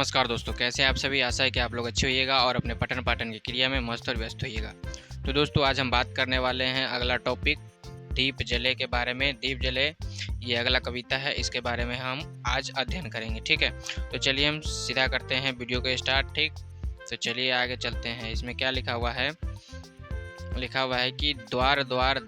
नमस्कार दोस्तों, कैसे हैं आप सभी। आशा है कि आप लोग अच्छे होइएगा और अपने पठन पाठन की क्रिया में मस्त और व्यस्त होइएगा। तो दोस्तों, आज हम बात करने वाले हैं अगला टॉपिक दीप जले के बारे में। दीप जले ये अगला कविता है, इसके बारे में हम आज अध्ययन करेंगे। ठीक है, तो चलिए हम सीधा करते हैं वीडियो को स्टार्ट। ठीक, तो चलिए आगे चलते हैं। इसमें क्या लिखा हुआ है कि द्वार द्वार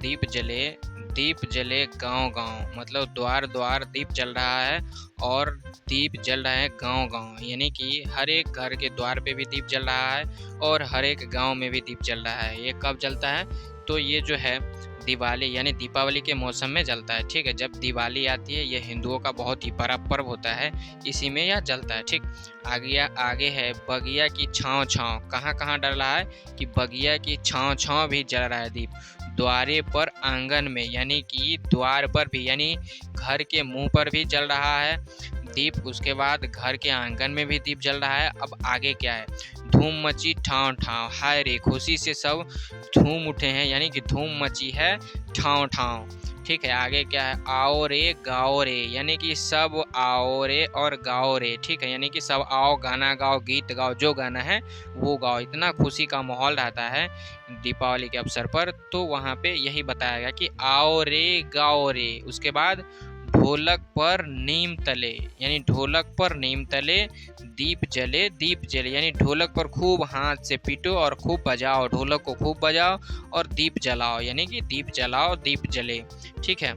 दीप जले गांव गांव। मतलब द्वार द्वार दीप जल रहा है और दीप जल रहा है गांव गांव, यानी कि हर एक घर के द्वार पे भी दीप जल रहा है और हर एक गांव में भी दीप जल रहा है। ये कब जलता है? तो ये जो है दिवाली यानी दीपावली के मौसम में जलता है। ठीक है, जब दिवाली आती है, ये हिंदुओं का बहुत ही बड़ा पर्व होता है, इसी में यह जलता है। ठीक, आगे है बगिया की छाँव छाँव। कहाँ कहाँ डल रहा है कि बगिया की छाँव छाँव भी जल रहा है दीप। द्वारे पर आंगन में, यानी कि द्वार पर भी, यानी घर के मुंह पर भी जल रहा है दीप। उसके बाद घर के आंगन में भी दीप जल रहा है। अब आगे क्या है? धूम मची ठाव ठाव, हाय रे खुशी से सब धूम उठे हैं, यानी कि धूम मची है ठाव ठाव। ठीक है, आगे क्या है? आओ रे गाओ रे, यानी कि सब आओ रे और गाओ रे। ठीक है, यानी कि सब आओ, गाना गाओ, गीत गाओ, जो गाना है वो गाओ। इतना खुशी का माहौल रहता है दीपावली के अवसर पर, तो वहाँ पे यही बताया गया कि आओ रे गाओ रे। उसके बाद ढोलक पर नीम तले, यानी ढोलक पर नीम तले दीप जले, यानी ढोलक पर खूब हाथ से पीटो और खूब बजाओ, ढोलक को खूब बजाओ और दीप जलाओ, यानी कि दीप जलाओ, दीप जले। ठीक है,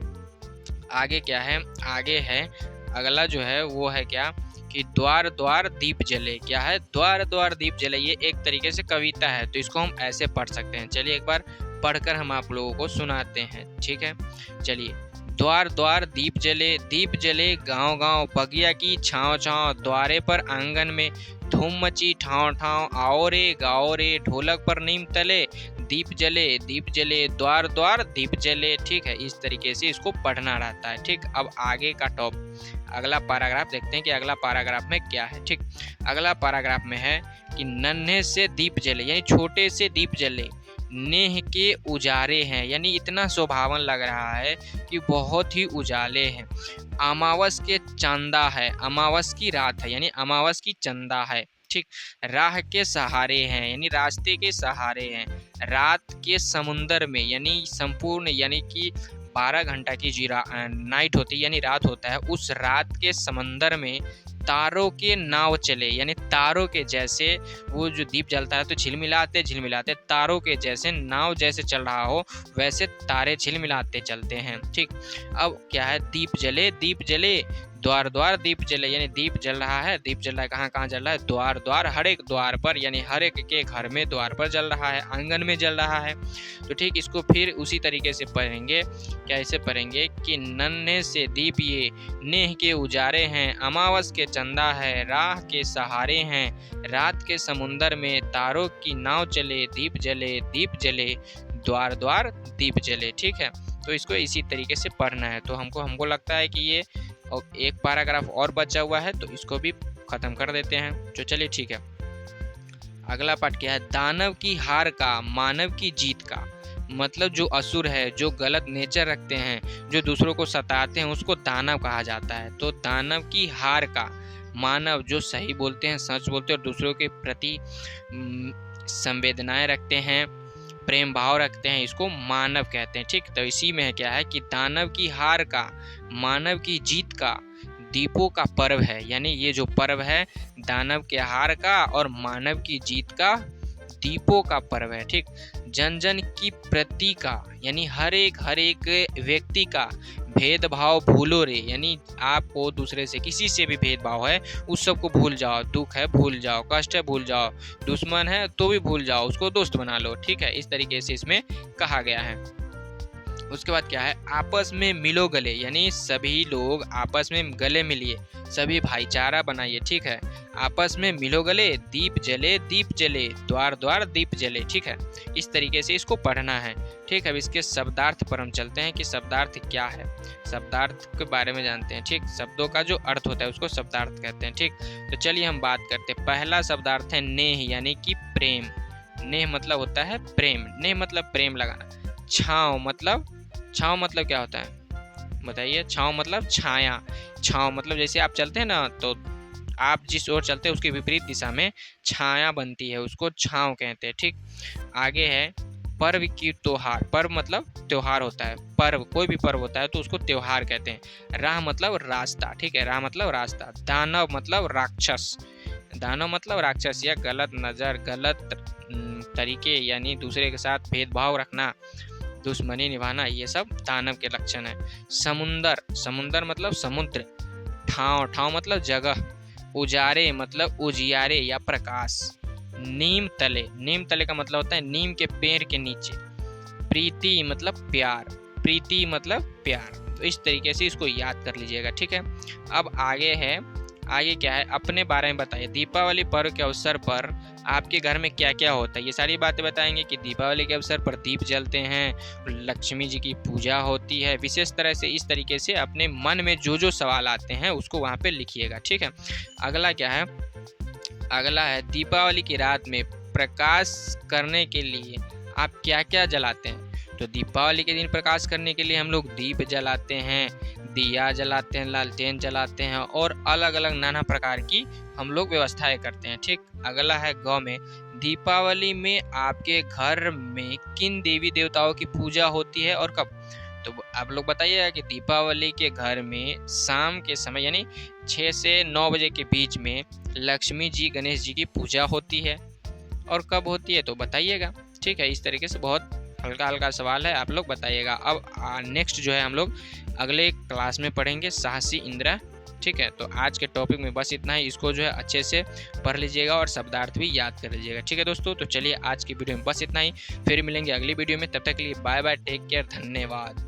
आगे क्या है? आगे है अगला जो है वो है क्या कि द्वार द्वार दीप जले। क्या है? द्वार द्वार दीप जले। ये एक तरीके से कविता है, तो इसको हम ऐसे पढ़ सकते हैं। चलिए एक बार पढ़कर हम आप लोगों को सुनाते हैं। ठीक है, चलिए। द्वार द्वार दीप जले गांव गांव, बगिया की छाँव छाँव, द्वारे पर आंगन में धूम मची ठाव ठाव, आओ रे गाओ रे, ढोलक पर नीम तले दीप जले, द्वार द्वार दीप जले। ठीक है, इस तरीके से इसको पढ़ना रहता है। ठीक, अब आगे का अगला पैराग्राफ देखते हैं कि अगला पैराग्राफ में क्या है। ठीक, अगला पैराग्राफ में है कि नन्हे से दीप जले, यानी छोटे से दीप जले, नेह के उजारे हैं, यानी इतना शोभावन लग रहा है कि बहुत ही उजाले हैं। अमावस के चंदा है, अमावस की रात है, यानी अमावस की चंदा है। ठीक, राह के सहारे हैं, यानी रास्ते के सहारे हैं। रात के समुंदर में, यानी संपूर्ण, यानी कि 12 घंटा की जी नाइट होती है, यानी रात होता है, उस रात के समंदर में तारों के नाव चले, यानी तारों के जैसे वो जो दीप जलता है तो झिलमिलाते तारों के जैसे, नाव जैसे चल रहा हो वैसे तारे झिलमिलाते चलते हैं। ठीक, अब क्या है? दीप जले द्वार द्वार दीप जले, यानी दीप जल रहा है। दीप जल रहा है, कहाँ कहाँ जल रहा है? द्वार द्वार, हर एक द्वार पर, यानी हर एक के घर में द्वार पर जल रहा है, आंगन में जल रहा है। तो ठीक, इसको फिर उसी तरीके से पढ़ेंगे। कैसे पढ़ेंगे कि नन्हे से दीप ये नेह के उजारे हैं, अमावस के चंदा है, राह के सहारे हैं, रात के समुंदर में तारों की नाव चले, दीप जले द्वार द्वार दीप जले। ठीक है, तो इसको इसी तरीके से पढ़ना है। तो हमको लगता है कि ये एक पैराग्राफ और बचा हुआ है, तो इसको भी खत्म कर देते हैं। तो चलिए ठीक है, अगला पार्ट क्या है? दानव की हार का, मानव की जीत का। मतलब जो असुर है, जो गलत नेचर रखते हैं, जो दूसरों को सताते हैं, उसको दानव कहा जाता है। तो दानव की हार का, मानव जो सही बोलते हैं, सच बोलते हैं और दूसरों के प्रति संवेदनाएं रखते हैं, प्रेम भाव रखते हैं, इसको मानव कहते हैं। ठीक, तो इसी में क्या है कि दानव की हार का, मानव की जीत का, दीपों का पर्व है। यानी ये जो पर्व है दानव के हार का और मानव की जीत का, दीपों का पर्व है। ठीक, जन जन की प्रति का, यानी हर एक व्यक्ति का भेदभाव भूलो रे, यानी आपको दूसरे से किसी से भी भेदभाव है उस सब को भूल जाओ, दुख है भूल जाओ, कष्ट है भूल जाओ, दुश्मन है तो भी भूल जाओ, उसको दोस्त बना लो। ठीक है, इस तरीके से इसमें कहा गया है। उसके बाद क्या है? आपस में मिलो गले, यानी सभी लोग आपस में गले मिलिए, सभी भाईचारा बनाइए। ठीक है, आपस में मिलो गले, दीप जले द्वार द्वार दीप जले। ठीक है, इस तरीके से इसको पढ़ना है। ठीक है, अब इसके शब्दार्थ पर हम चलते हैं कि शब्दार्थ क्या है, शब्दार्थ के बारे में जानते हैं। ठीक, शब्दों का जो अर्थ होता है उसको शब्दार्थ कहते हैं। ठीक, तो चलिए हम बात करते हैं। पहला शब्दार्थ है नेह, यानी कि प्रेम। नेह मतलब होता है प्रेम, नेह मतलब प्रेम लगाना। छाँव मतलब क्या होता है बताइए? छाँव मतलब छाया, छाँव मतलब जैसे आप चलते हैं ना तो आप जिस ओर चलते हैं उसके विपरीत दिशा में छाया बनती है, उसको छांव कहते हैं। ठीक, आगे है पर्व की त्योहार। पर्व मतलब त्योहार होता है, पर्व कोई भी पर्व होता है तो उसको त्योहार कहते हैं। राह मतलब रास्ता, ठीक है, राह मतलब रास्ता। दानव मतलब राक्षस, दानव मतलब राक्षस या गलत नज़र, गलत तरीके यानी दूसरे के साथ भेदभाव रखना, दुश्मनी निभाना, ये सब दानव के लक्षण है। समुंदर, समुंदर मतलब समुद्र। ठाव, ठाव मतलब जगह। उजारे मतलब उजियारे या प्रकाश। नीम तले, नीम तले का मतलब होता है नीम के पेड़ के नीचे। प्रीति मतलब प्यार, प्रीति मतलब प्यार। तो इस तरीके से इसको याद कर लीजिएगा, ठीक है। अब आगे है, आगे क्या है, अपने बारे में बताइए। दीपावली पर्व के अवसर पर आपके घर में क्या क्या होता है, ये सारी बातें बताएंगे कि दीपावली के अवसर पर दीप जलते हैं, लक्ष्मी जी की पूजा होती है, विशेष तरह से इस तरीके से अपने मन में जो जो सवाल आते हैं उसको वहाँ पे लिखिएगा, ठीक है। अगला क्या है, अगला है दीपावली की रात में प्रकाश करने के लिए आप क्या क्या जलाते हैं। तो दीपावली के दिन प्रकाश करने के लिए हम लोग दीप जलाते हैं, दिया जलाते हैं, लालटेन जलाते हैं और अलग अलग नाना प्रकार की हम लोग व्यवस्थाएं करते हैं, ठीक। अगला है गाँव में, दीपावली में आपके घर में किन देवी देवताओं की पूजा होती है और कब। तो आप लोग बताइएगा कि दीपावली के घर में शाम के समय यानी 6 से 9 बजे के बीच में लक्ष्मी जी गणेश जी की पूजा होती है और कब होती है तो बताइएगा, ठीक है। इस तरीके से बहुत हल्का हल्का सवाल है, आप लोग बताइएगा। अब नेक्स्ट जो है हम लोग अगले क्लास में पढ़ेंगे साहसी इंदिरा, ठीक है। तो आज के टॉपिक में बस इतना ही, इसको जो है अच्छे से पढ़ लीजिएगा और शब्दार्थ भी याद कर लीजिएगा, ठीक है दोस्तों। तो चलिए आज की वीडियो में बस इतना ही, फिर मिलेंगे अगली वीडियो में, तब तक के लिए बाय बाय, टेक केयर, धन्यवाद।